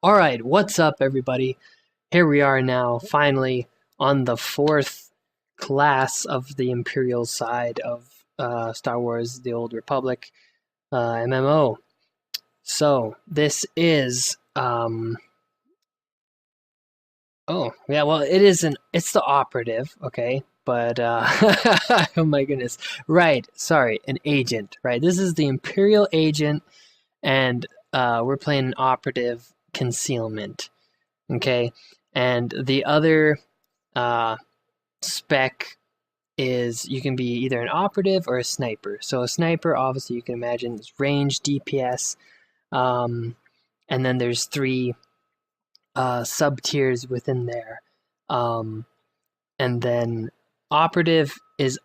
All right, what's up, everybody? Here we are now, finally, on the fourth class of the Imperial side of Star Wars: The Old Republic MMO. So this is oh yeah, well it's the operative, okay, but oh my goodness, right? Sorry, an agent, right? This is the Imperial agent, and we're playing an operative concealment. Okay, and the other uh, spec is you can be either an operative or a sniper. So a sniper, obviously, you can imagine is range, DPS, um, and then there's three sub tiers within there, um, and then operative is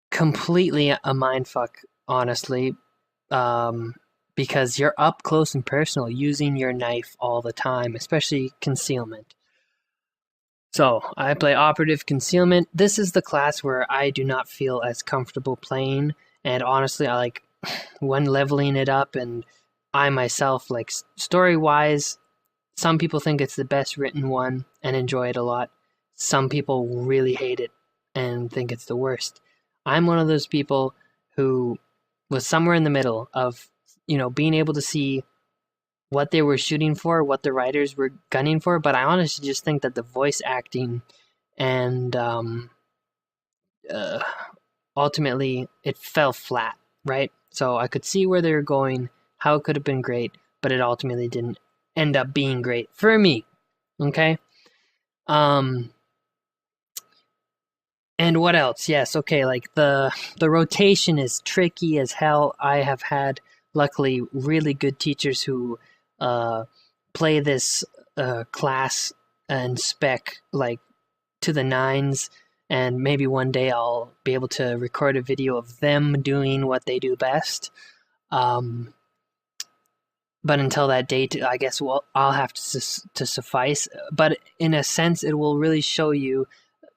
completely a mindfuck, honestly, um, because you're up close and personal using your knife all the time, especially concealment. So, I play Operative Concealment. This is the class where I do not feel as comfortable playing, and honestly, I like when leveling it up, and I myself, like story wise, some people think it's the best written one and enjoy it a lot. Some people really hate it and think it's the worst. I'm one of those people who was somewhere in the middle of, being able to see what they were shooting for, what the writers were gunning for, but I honestly just think that the voice acting and uh, ultimately it fell flat, right? So I could see where they were going, how it could have been great, but it ultimately didn't end up being great for me. Okay. Um, and what else? Yes, okay, like the rotation is tricky as hell. I have had luckily really good teachers who uh, play this class and spec like to the nines, and maybe one day I'll be able to record a video of them doing what they do best. Um, but until that date, I guess I'll have to suffice. But in a sense, it will really show you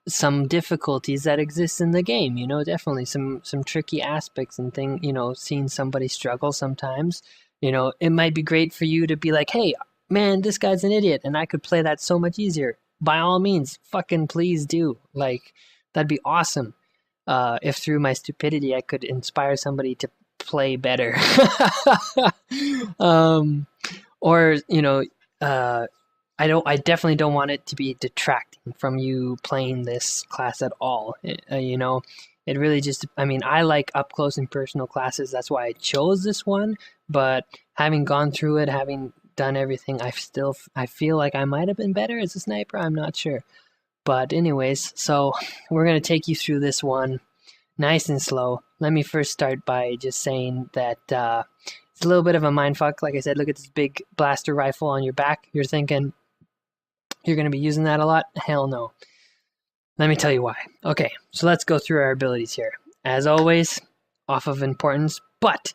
some difficulties that exist in the game. Definitely some tricky aspects and thing. Seeing somebody struggle sometimes. It might be great for you to be like, hey, man, this guy's an idiot, and I could play that so much easier. By all means, fucking please do. Like, that'd be awesome. If through my stupidity I could inspire somebody to play better. um, or I definitely don't want it to be detracting from you playing this class at all. It really just, I mean, I like up close and personal classes. That's why I chose this one. But having gone through it, having done everything, I feel like I might have been better as a sniper. I'm not sure. But anyways, so we're gonna take you through this one nice and slow. Let me first start by just saying that it's a little bit of a mindfuck. Like I said, look at this big blaster rifle on your back. You're thinking you're going to be using that a lot? Hell no. Let me tell you why. Okay, so let's go through our abilities here. As always, off of importance, but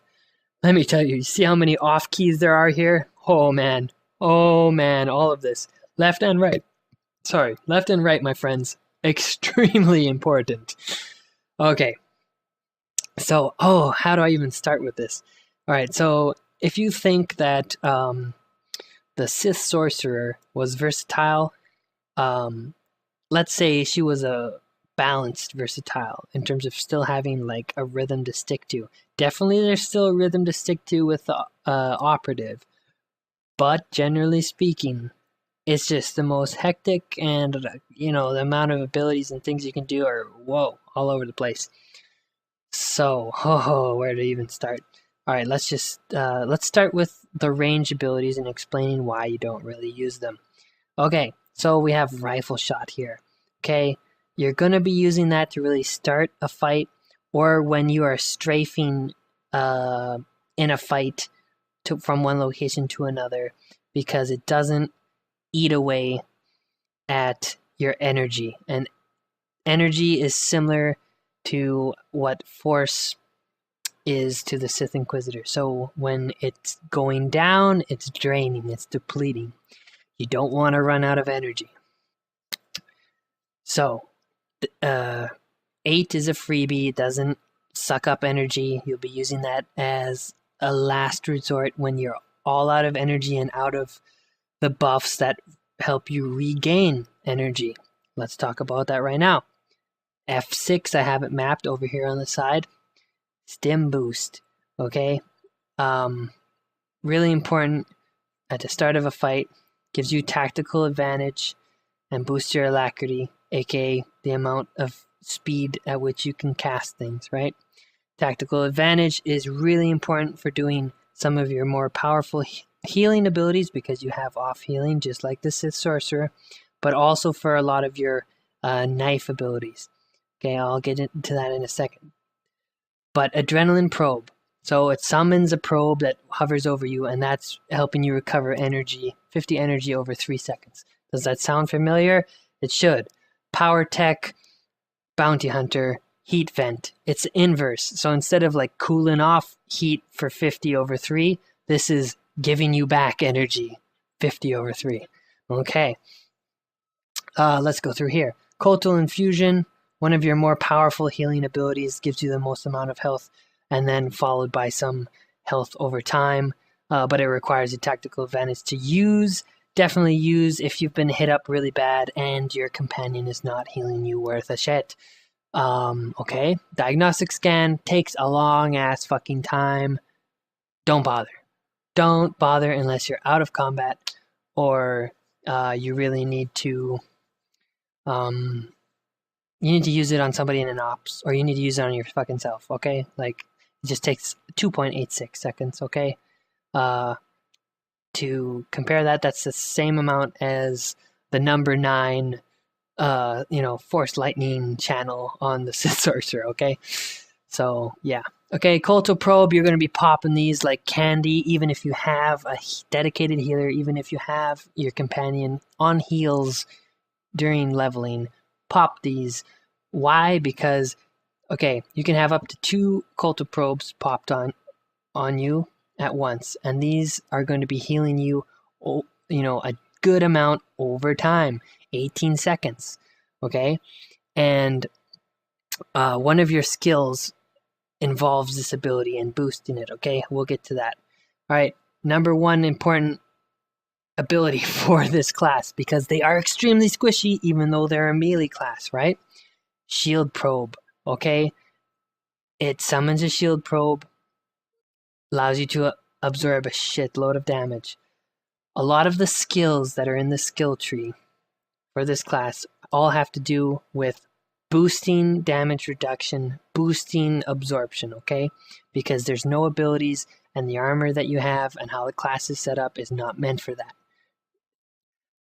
let me tell you, see how many off keys there are here? Oh man, all of this. Left and right. Sorry, left and right, my friends. Extremely important. Okay, so, how do I even start with this? All right, so if you think that the Sith sorcerer was versatile, um, let's say she was a balanced versatile in terms of still having like a rhythm to stick to. Definitely, there's still a rhythm to stick to with the operative, but generally speaking, it's just the most hectic, and the amount of abilities and things you can do are all over the place. So, where to even start? All right, let's start with the range abilities and explaining why you don't really use them. Okay, so we have rifle shot here. Okay, you're gonna be using that to really start a fight, or when you are strafing in a fight from one location to another, because it doesn't eat away at your energy, and energy is similar to what force is to the Sith Inquisitor. So when it's going down, it's draining, it's depleting. You don't want to run out of energy. So, 8 is a freebie, it doesn't suck up energy. You'll be using that as a last resort when you're all out of energy and out of the buffs that help you regain energy. Let's talk about that right now. F6, I have it mapped over here on the side. Stim boost, okay? Really important at the start of a fight. Gives you tactical advantage and boosts your alacrity, aka the amount of speed at which you can cast things, right? Tactical advantage is really important for doing some of your more powerful healing abilities because you have off healing just like the Sith Sorcerer, but also for a lot of your knife abilities. Okay, I'll get into that in a second. But Adrenaline Probe. So it summons a probe that hovers over you, and that's helping you recover energy, 50 energy over 3 seconds. Does that sound familiar? It should. Power Tech, Bounty Hunter, Heat Vent. It's inverse. So instead of like cooling off heat for 50 over 3, this is giving you back energy, 50 over 3. Okay. Let's go through here. Cultal Infusion, one of your more powerful healing abilities, gives you the most amount of health, and then followed by some health over time, but it requires a tactical advantage to use. Definitely use if you've been hit up really bad and your companion is not healing you worth a shit. Okay, Diagnostic Scan takes a long ass fucking time. Don't bother. Don't bother unless you're out of combat or you really need to use it on somebody in an ops, or you need to use it on your fucking self, okay? Like, it just takes 2.86 seconds, okay? To compare that, that's the same amount as the number 9, Force Lightning channel on the Sith Sorcerer, okay? So, yeah. Okay, Cultal Probe, you're going to be popping these like candy, even if you have a dedicated healer, even if you have your companion on heals during leveling. Pop these. Why? Because, okay, you can have up to 2 Cultal Probes popped on you at once, and these are going to be healing you, a good amount over time, 18 seconds, okay? And one of your skills involves this ability and boosting it, okay? We'll get to that. All right, number 1 important ability for this class, because they are extremely squishy even though they're a melee class, right? Shield Probe, okay? It summons a Shield Probe, allows you to absorb a shitload of damage. A lot of the skills that are in the skill tree for this class all have to do with boosting damage reduction, boosting absorption, okay? Because there's no abilities, and the armor that you have and how the class is set up is not meant for that.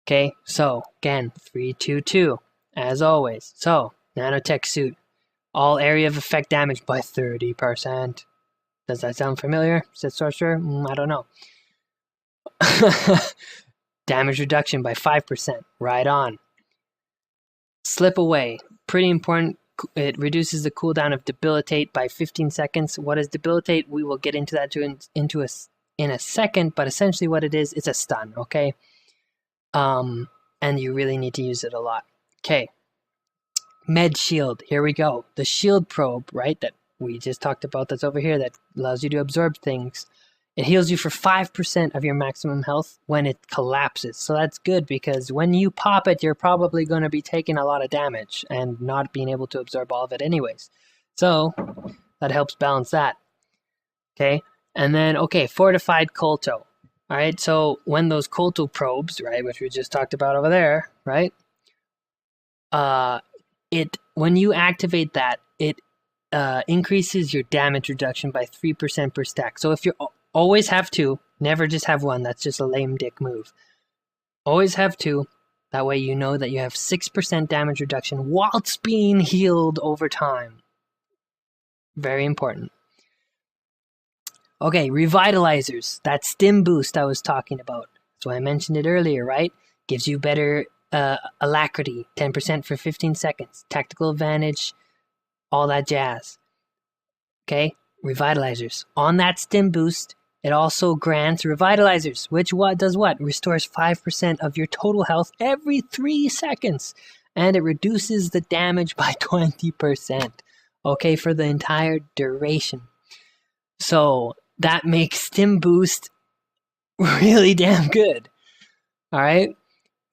Okay, so again, 3, 2, 2, as always. So, Nanotech Suit, all area of effect damage by 30%. Does that sound familiar? Sith Sorcerer? I don't know. Damage reduction by 5%. Right on. Slip Away. Pretty important. It reduces the cooldown of Debilitate by 15 seconds. What is Debilitate? We will get into that in a second, but essentially what it is, it's a stun, okay? And you really need to use it a lot. Okay. Med Shield. Here we go. The Shield Probe, right, that we just talked about, that's over here, that allows you to absorb things. It heals you for 5% of your maximum health when it collapses. So that's good, because when you pop it, you're probably going to be taking a lot of damage and not being able to absorb all of it anyways. So that helps balance that. Okay. And then, okay, Fortified Colto. All right. So when those Colto probes, right, which we just talked about over there, right? When you activate that, it increases your damage reduction by 3% per stack. So if you always have 2, never just have 1. That's just a lame dick move. Always have 2. That way you know that you have 6% damage reduction whilst being healed over time. Very important. Okay, Revitalizers. That stim boost I was talking about. So I mentioned it earlier, right? Gives you better alacrity, 10% for 15 seconds. Tactical advantage, all that jazz. Okay, Revitalizers. On that stim boost, it also grants Revitalizers, which does what? Restores 5% of your total health every 3 seconds. And it reduces the damage by 20%. Okay, for the entire duration. So that makes stim boost really damn good. All right.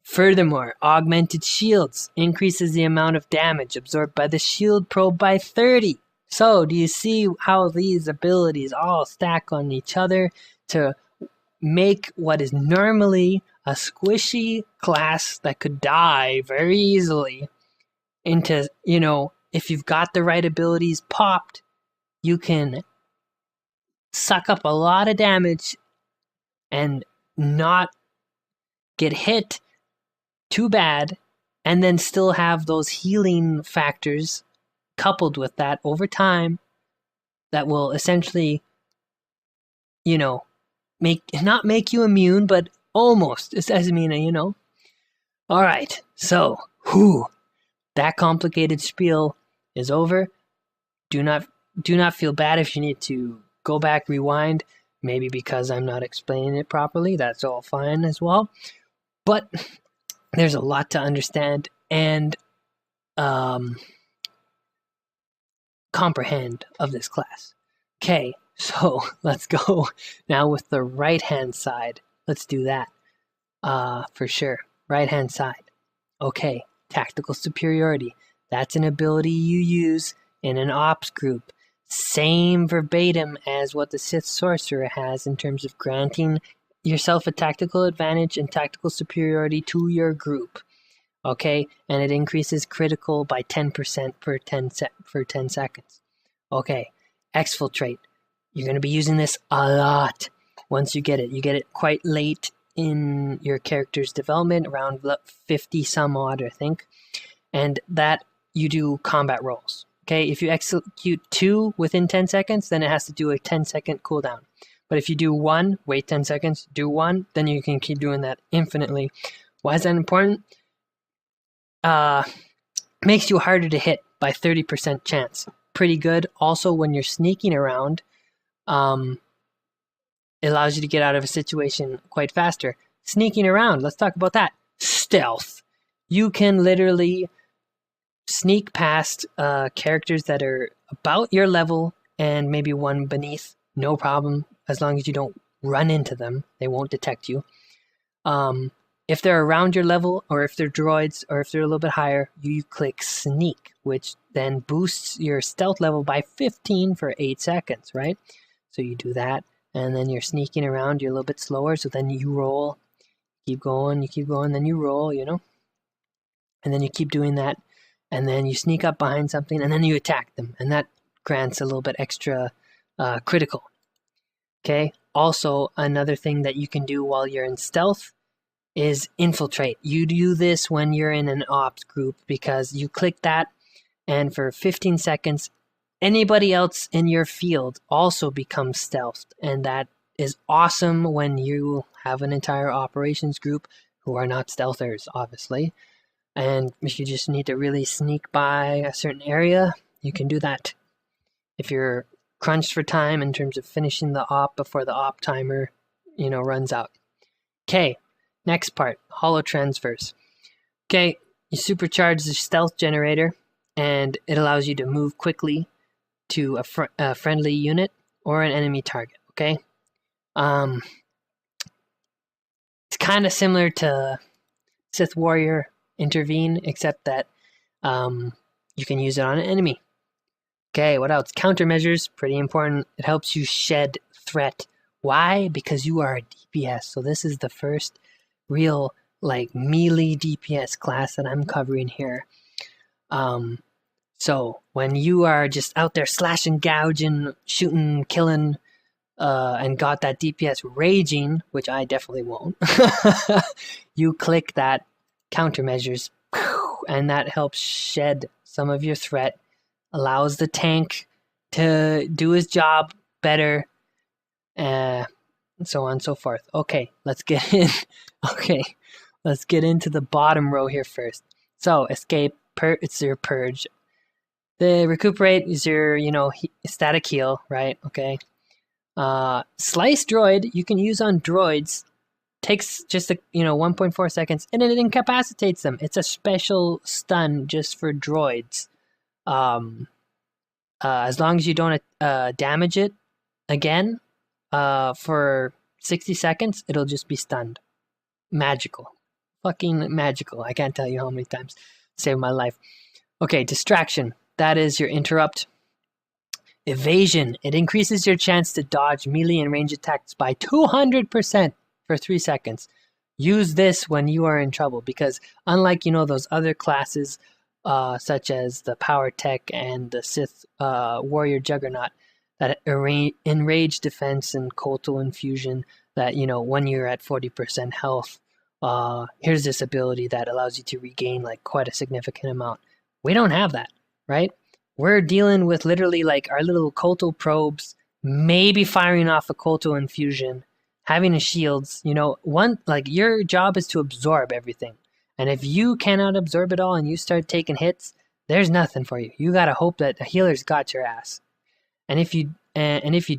Furthermore, augmented shields increases the amount of damage absorbed by the shield probe by 30. So, do you see how these abilities all stack on each other to make what is normally a squishy class that could die very easily into, if you've got the right abilities popped, you can suck up a lot of damage and not get hit too bad, and then still have those healing factors coupled with that over time that will essentially, not make you immune, but almost as immune, All right, so, that complicated spiel is over. Do not feel bad if you need to go back, rewind, maybe because I'm not explaining it properly. That's all fine as well. But there's a lot to understand and comprehend of this class. Okay, so let's go now with the right-hand side. Let's do that for sure. Right-hand side. Okay, tactical superiority. That's an ability you use in an ops group. Same verbatim as what the Sith Sorcerer has in terms of granting yourself a tactical advantage and tactical superiority to your group. Okay, and it increases critical by 10% for 10 seconds. Okay, exfiltrate. You're going to be using this a lot once you get it. You get it quite late in your character's development, around 50 some odd, I think. And that you do combat rolls. Okay, if you execute 2 within 10 seconds, then it has to do a 10-second cooldown. But if you do 1, wait 10 seconds, do 1, then you can keep doing that infinitely. Why is that important? Makes you harder to hit by 30% chance. Pretty good. Also, when you're sneaking around, it allows you to get out of a situation quite faster. Sneaking around, let's talk about that. Stealth. You can literally sneak past characters that are about your level and maybe one beneath, no problem, as long as you don't run into them. They won't detect you. If they're around your level, or if they're droids, or if they're a little bit higher, you click sneak, which then boosts your stealth level by 15 for 8 seconds, right? So you do that, and then you're sneaking around, you're a little bit slower, so then you roll, keep going, then you roll, and then you keep doing that, and then you sneak up behind something, and then you attack them, and that grants a little bit extra critical. Okay, also another thing that you can do while you're in stealth is infiltrate. You do this when you're in an ops group because you click that, and for 15 seconds, anybody else in your field also becomes stealthed, and that is awesome when you have an entire operations group who are not stealthers, obviously. And if you just need to really sneak by a certain area, you can do that. If you're crunched for time in terms of finishing the op before the op timer, runs out. Okay, next part, holotransfers. Okay, you supercharge the stealth generator, and it allows you to move quickly to a friendly unit or an enemy target. Okay, it's kind of similar to Sith Warrior Intervene, except that you can use it on an enemy. Okay, what else? Countermeasures, pretty important. It helps you shed threat. Why? Because you are a DPS. So this is the first real melee DPS class that I'm covering here. So when you are just out there slashing, gouging, shooting, killing, and got that DPS raging, which I definitely won't, you click that countermeasures, and that helps shed some of your threat, allows the tank to do his job better, and so on and so forth. Okay, let's get in. Okay, let's get into the bottom row here first. So escape, it's your purge. The recuperate is your, static heal, right? Okay. Slice droid you can use on droids. Takes just 1.4 seconds, and then it incapacitates them. It's a special stun just for droids. As long as you don't damage it again for 60 seconds, it'll just be stunned. magical. Fucking magical. I can't tell you how many times it saved my life. Okay, distraction. That is your interrupt. Evasion. It increases your chance to dodge melee and range attacks by 200% for 3 seconds. Use this when you are in trouble because unlike, those other classes such as the Power Tech and the Sith Warrior Juggernaut that enrage defense and Coltal Infusion that, when you're at 40% health, here's this ability that allows you to regain like quite a significant amount. We don't have that, right? We're dealing with literally like our little Coltal probes, maybe firing off a Coltal Infusion, having a shields, your job is to absorb everything. And if you cannot absorb it all and you start taking hits, there's nothing for you. You gotta hope that a healer's got your ass. And if you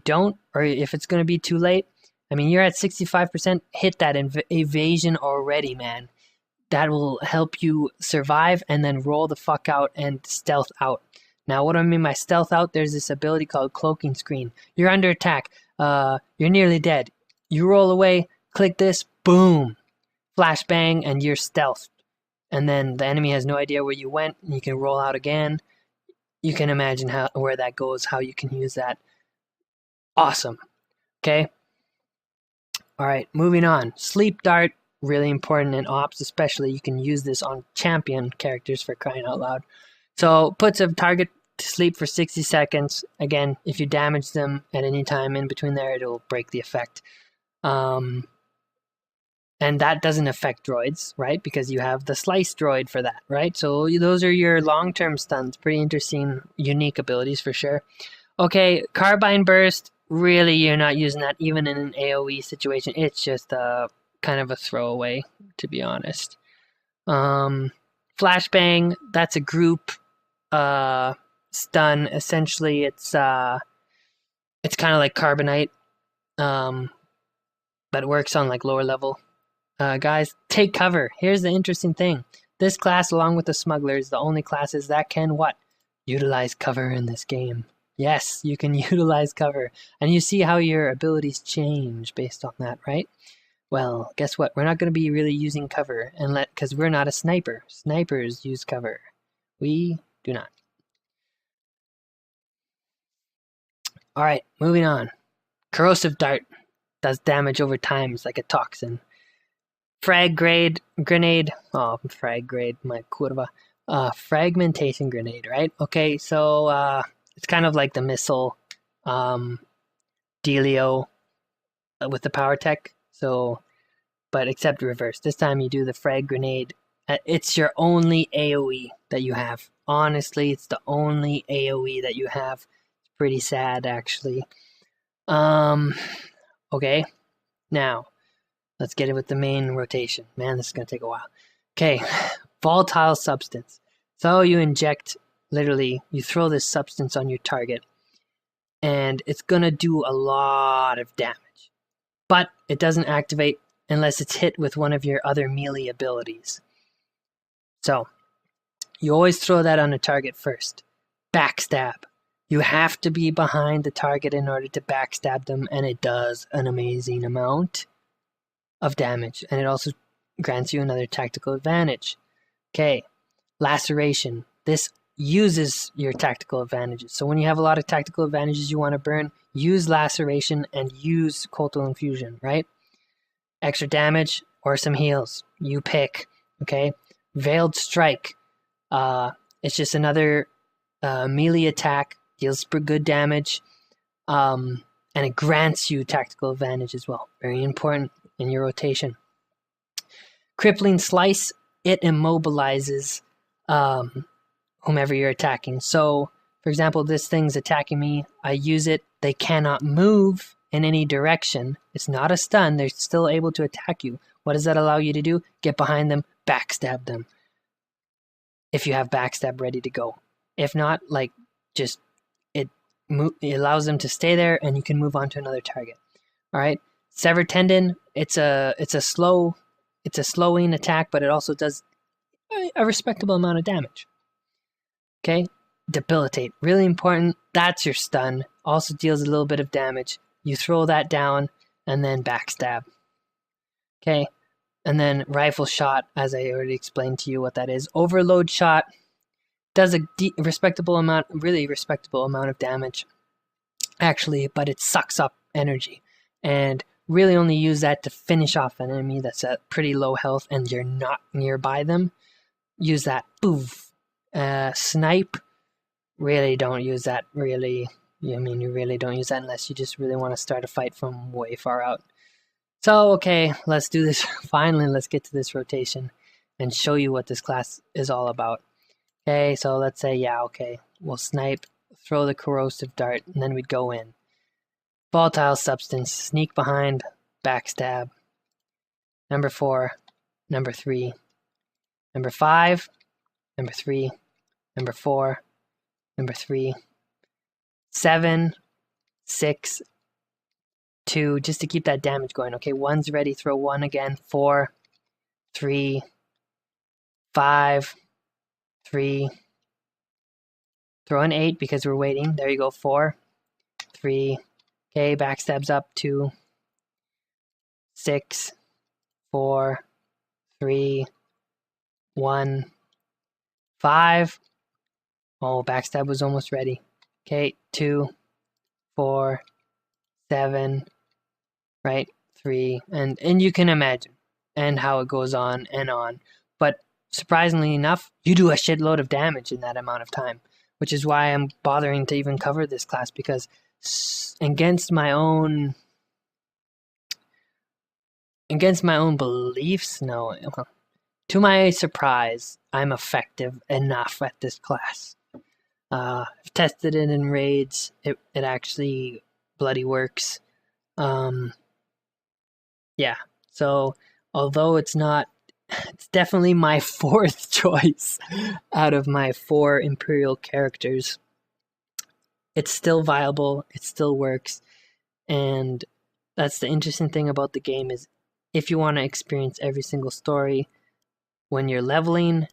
don't, or if it's gonna be too late, you're at 65%, hit that evasion already, man. That will help you survive and then roll the fuck out and stealth out. Now, what do I mean by stealth out? There's this ability called Cloaking Screen. You're under attack. You're nearly dead. You roll away, click this, boom. Flashbang, and you're stealthed. And then the enemy has no idea where you went, and you can roll out again. You can imagine where that goes, how you can use that. Awesome. Okay? Alright, moving on. Sleep Dart, really important in ops, especially. You can use this on champion characters for crying out loud. So, puts a target to sleep for 60 seconds. Again, if you damage them at any time in between there, it'll break the effect. And that doesn't affect droids, right? Because you have the slice droid for that, right? So those are your long-term stuns. Pretty interesting, unique abilities for sure. Okay, Carbine Burst. Really, you're not using that even in an AoE situation. It's just kind of a throwaway, to be honest. Flashbang, that's a group stun. Essentially, it's kind of like Carbonite, but it works on like lower level guys. Take cover. Here's the interesting thing. This class, along with the Smuggler, is the only classes that can what? Utilize cover in this game. Yes, you can utilize cover. And you see how your abilities change based on that, right? Well, guess what? We're not going to be really using cover because we're not a sniper. Snipers use cover. We do not. Alright, moving on. Corrosive Dart does damage over time. It's like a toxin. Frag grade grenade. Oh, frag grade, my curva. Fragmentation grenade, right? Okay, so it's kind of like the missile dealio with the power tech. So, but except reverse. This time you do the frag grenade. It's your only AoE that you have. Honestly, it's the only AoE that you have. It's pretty sad, actually. Okay, now let's get it with the main rotation. Man, this is gonna take a while. Okay, volatile substance. So you inject, literally, you throw this substance on your target, and it's gonna do a lot of damage. But it doesn't activate unless it's hit with one of your other melee abilities. So, you always throw that on a target first. Backstab. You have to be behind the target in order to backstab them, and it does an amazing amount of damage. And it also grants you another tactical advantage. Okay, laceration. This uses your tactical advantages. So when you have a lot of tactical advantages you want to burn, use laceration and use Coltal Infusion, right? Extra damage or some heals. You pick, okay? Veiled Strike. It's just another melee attack. Deals good damage. And it grants you tactical advantage as well. Very important in your rotation. Crippling Slice. It immobilizes whomever you're attacking. So, for example, this thing's attacking me. I use it. They cannot move in any direction. It's not a stun. They're still able to attack you. What does that allow you to do? Get behind them, backstab them. If you have backstab ready to go. If not, like, just it allows them to stay there and you can move on to another target. All right. Severed Tendon. It's a slowing attack, but it also does a respectable amount of damage. Okay. Debilitate. Really important. That's your stun. Also deals a little bit of damage. You throw that down and then backstab. Okay. And then rifle shot, as I already explained to you what that is. Overload shot does a respectable amount, really respectable amount of damage, actually, but it sucks up energy. And really only use that to finish off an enemy that's at pretty low health and you're not nearby them. Use that. Boof. Snipe, really don't use that, really. I mean, you really don't use that unless you just really want to start a fight from way far out. So, okay, let's do this. Finally, let's get to this rotation and show you what this class is all about. Okay, so let's say, yeah, okay, we'll snipe, throw the corrosive dart, and then we'd go in. Volatile substance, sneak behind, backstab. Number 4, number 3, number 5, number 3, number 4, number 3, 7, 6, 2, just to keep that damage going. Okay, 1's ready, throw 1 again. 4, 3, 5, 3, throw an 8 because we're waiting. There you go, 4, 3, okay, backstabs up, 2, 6, 4, 3, 1, 5. Oh, backstab was almost ready. Okay, 2, 4, 7, right, 3, and you can imagine, and how it goes on and on. But surprisingly enough, you do a shitload of damage in that amount of time, which is why I'm bothering to even cover this class, because against my own beliefs, no, to my surprise, I'm effective enough at this class. I've tested it in raids. It actually bloody works. Yeah, so although it's definitely my 4th choice out of my 4 Imperial characters. It's still viable, it still works, and that's the interesting thing about the game is if you want to experience every single story, when you're leveling,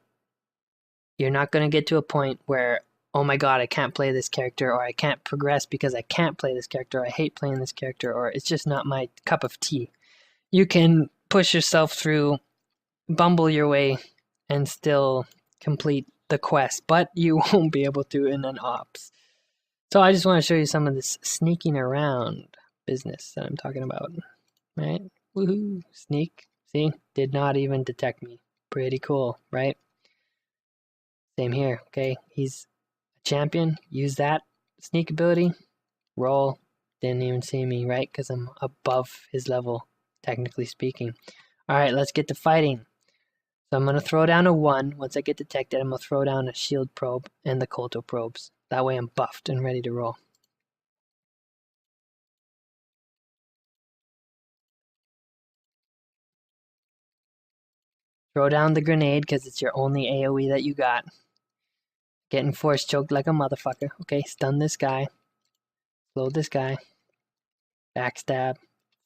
you're not going to get to a point where, oh my god, I can't play this character, or I can't progress because I can't play this character, or I hate playing this character, or it's just not my cup of tea. You can push yourself through, bumble your way, and still complete the quest, but you won't be able to in an ops. So I just want to show you some of this sneaking around business that I'm talking about. Right? Woohoo! Sneak. See? Did not even detect me. Pretty cool, right? Same here, okay? He's a champion. Use that sneak ability. Roll. Didn't even see me, right? Because I'm above his level, technically speaking. Alright, let's get to fighting. So I'm going to throw down a 1. Once I get detected, I'm going to throw down a shield probe and the Kolto probes. That way I'm buffed and ready to roll. Throw down the grenade because it's your only AoE that you got. Getting force choked like a motherfucker. Okay, stun this guy. Load this guy. Backstab.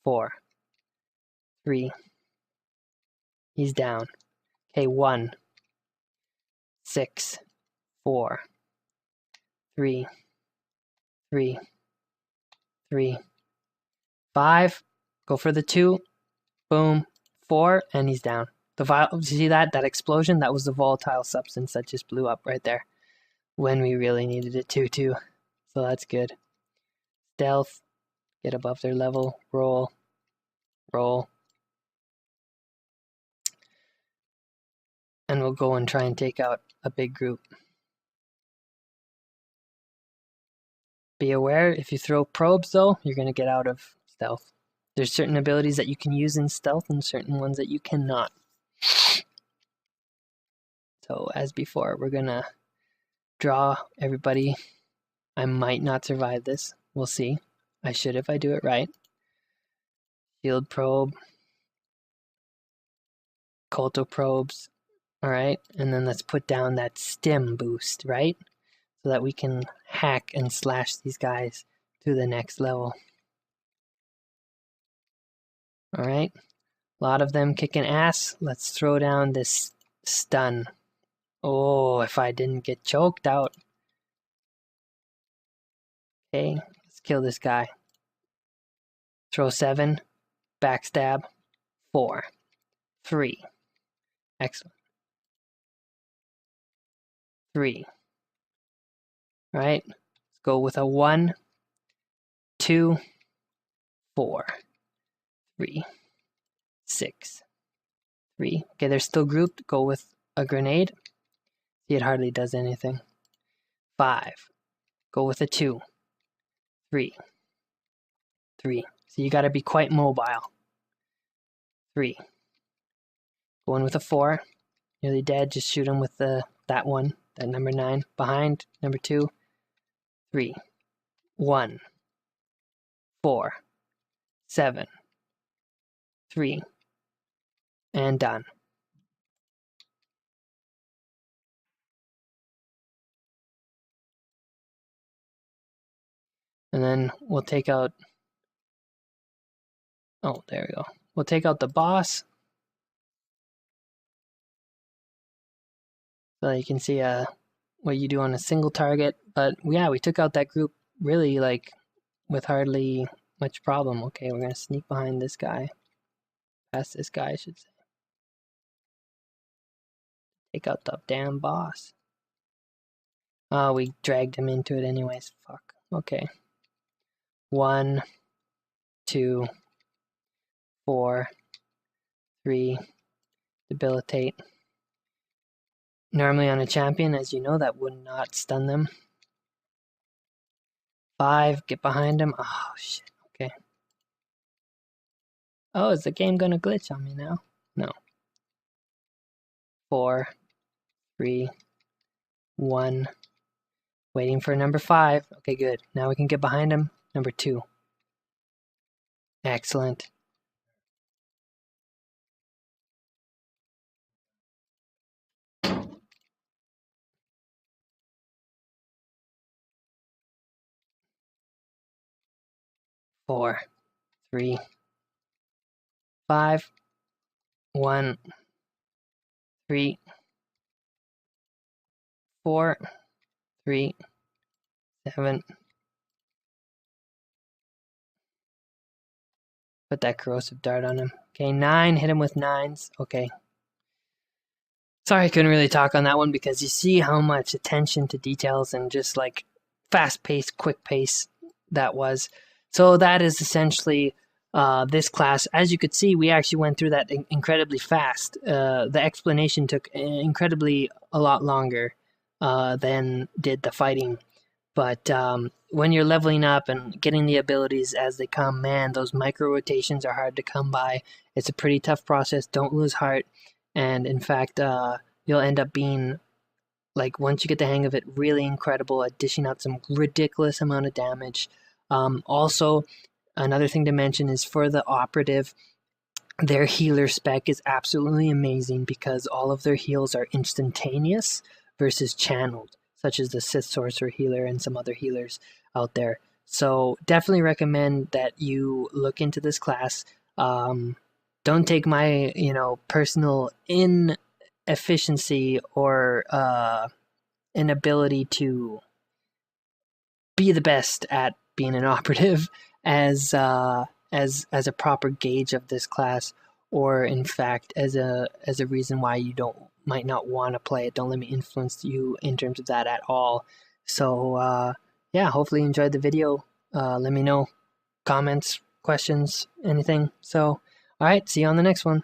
4. 3. He's down. Okay, 1. 6. 4. 3. 3. 3. 5. Go for the 2. Boom. 4. And he's down. See that? That explosion? That was the volatile substance that just blew up right there. When we really needed it to, too. So that's good. Stealth. Get above their level. Roll. Roll. And we'll go and try and take out a big group. Be aware, if you throw probes though, you're going to get out of stealth. There's certain abilities that you can use in stealth and certain ones that you cannot. So as before, we're going to draw everybody. I might not survive this. We'll see. I should if I do it right. Shield probe. Kolto probes. Alright, and then let's put down that stim boost, right? So that we can hack and slash these guys to the next level. Alright, a lot of them kicking ass. Let's throw down this stun. Oh, if I didn't get choked out. Okay, let's kill this guy. Throw 7, backstab, 4. 3. Excellent. 3. Right? Let's go with a 1, 2, 4, 3, 6, 3. Okay, they're still grouped. Go with a grenade. See, it hardly does anything. 5. Go with a 2, 3, 3. So you got to be quite mobile. 3. Go in with a 4. Nearly dead. Just shoot him with that one. That number 9. Behind. Number 2. 3. 1. 4. 7. 3. And done. And then we'll take out... Oh, there we go. We'll take out the boss. So you can see what you do on a single target. But yeah, we took out that group really like with hardly much problem. Okay, we're gonna sneak behind this guy. Past this guy, I should say. Take out the damn boss. Oh, we dragged him into it anyways. Fuck. Okay. 1, 2, 4, 3. Debilitate. Normally on a champion, as you know, that would not stun them. 5, get behind him. Oh, shit. Okay. Oh, is the game gonna glitch on me now? No. 4, 3, 1. Waiting for number 5. Okay, good. Now we can get behind him. Number 2. Excellent. Four, 3, 5, 1, 3, 4, 3, 7. Put that corrosive dart on him. Okay, 9. Hit him with 9s. Okay. Sorry I couldn't really talk on that one because you see how much attention to details and just like fast-paced, quick pace that was. So that is essentially this class. As you could see, we actually went through that incredibly fast. The explanation took incredibly a lot longer than did the fighting. But when you're leveling up and getting the abilities as they come, man, those micro rotations are hard to come by. It's a pretty tough process. Don't lose heart. And in fact, you'll end up being, like, once you get the hang of it, really incredible at dishing out some ridiculous amount of damage. Also, another thing to mention is for the operative, their healer spec is absolutely amazing because all of their heals are instantaneous versus channeled, such as the Sith Sorcerer healer and some other healers out there. So definitely recommend that you look into this class. Don't take my, personal inefficiency or inability to be the best at being an operative as a proper gauge of this class, or in fact as a reason why you might not want to play it. Don't let me influence you in terms of that at all. So yeah, hopefully you enjoyed the video. Let me know, comments, questions, anything. So all right, see you on the next one.